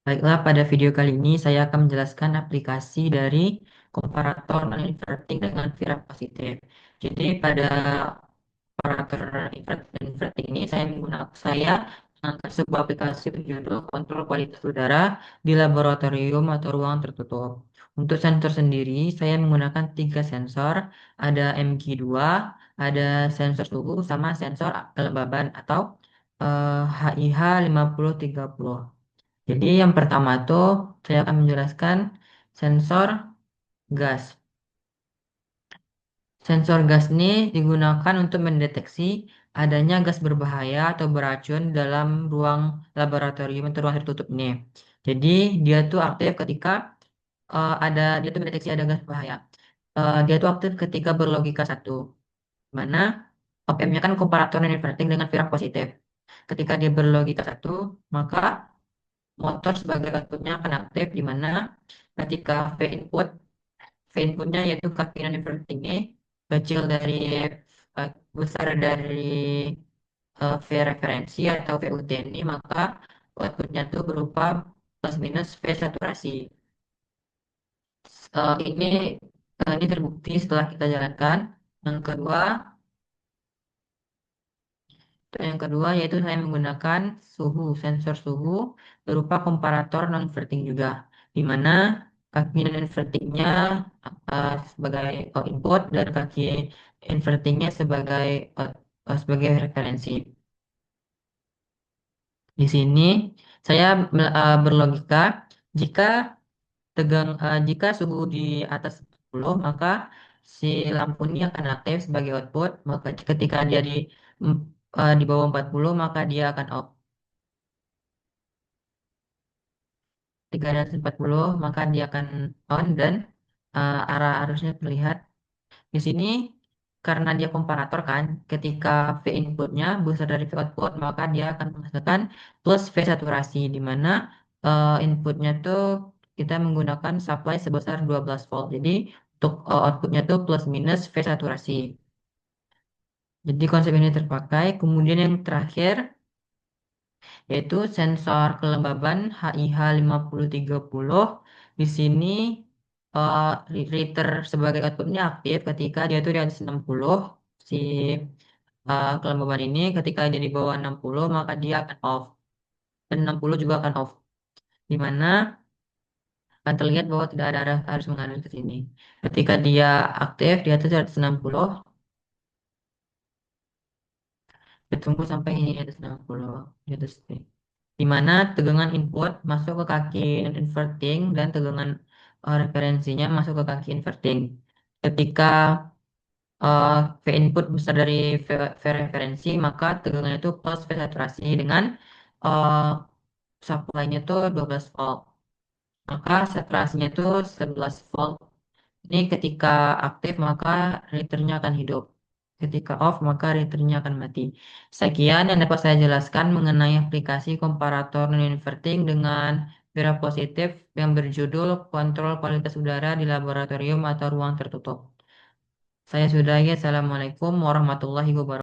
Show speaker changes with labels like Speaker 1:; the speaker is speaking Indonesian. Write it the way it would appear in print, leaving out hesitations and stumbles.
Speaker 1: Baiklah, pada video kali ini saya akan menjelaskan aplikasi dari komparator non-inverting dengan Vira positif. Jadi pada komparator inverting ini saya menggunakan sebuah aplikasi berjudul kontrol kualitas udara di laboratorium atau ruang tertutup. Untuk sensor sendiri, saya menggunakan tiga sensor, ada MG2, ada sensor suhu, sama sensor kelembaban atau HIH 5030. Jadi yang pertama tuh saya akan menjelaskan sensor gas. Sensor gas ini digunakan untuk mendeteksi adanya gas berbahaya atau beracun dalam ruang laboratorium atau ruang tertutup ini. Jadi dia tuh aktif ketika dia tuh mendeteksi ada gas berbahaya. Dia tuh aktif ketika berlogika satu, mana OPM-nya kan komparator non inverting dengan Virac positif. Ketika dia berlogika satu, maka motor sebagai outputnya akan aktif di mana ketika V inputnya yaitu kaki non invertingnya kecil dari besar dari V referensi atau V ini, maka outputnya itu berupa plus minus V saturasi. Ini ini terbukti setelah kita jalankan. Yang kedua, yang kedua yaitu saya menggunakan sensor suhu berupa komparator non-inverting juga, di mana kaki non-invertingnya sebagai input dan kaki invertingnya sebagai referensi. Di sini saya berlogika jika jika suhu di atas 10 maka si lampu ini akan aktif sebagai output, maka ketika dia mm, di bawah 40 maka dia akan off. 340 maka dia akan on dan arah arusnya terlihat. Di sini karena dia komparator kan, ketika V inputnya besar dari V output maka dia akan menghasilkan plus V saturasi, di mana inputnya tuh kita menggunakan supply sebesar 12 volt. Jadi untuk outputnya tuh plus minus V saturasi. Jadi konsep ini terpakai. Kemudian yang terakhir yaitu sensor kelembaban HIH 5030. Di sini reader sebagai outputnya aktif ketika dia tuh di atas 60. Si kelembaban ini ketika dia di bawah 60 maka dia akan off, dan 60 juga akan off, di mana akan terlihat bahwa tidak ada arus mengalir ke sini. Ketika dia aktif di atas 160, ditunggu sampai ini di atas 60, di atas ini. Di mana tegangan input masuk ke kaki inverting dan tegangan referensinya masuk ke kaki inverting. Ketika V input besar dari V referensi, maka tegangannya itu plus V saturasi dengan uh, supply-nya itu 12 volt. Maka saturasinya itu 11 volt. Ini ketika aktif maka readernya akan hidup. Ketika off maka readernya akan mati. Sekian yang dapat saya jelaskan mengenai aplikasi komparator non-inverting dengan Vira positif yang berjudul kontrol kualitas udara di laboratorium atau ruang tertutup. Saya sudahi. Assalamualaikum warahmatullahi wabarakatuh.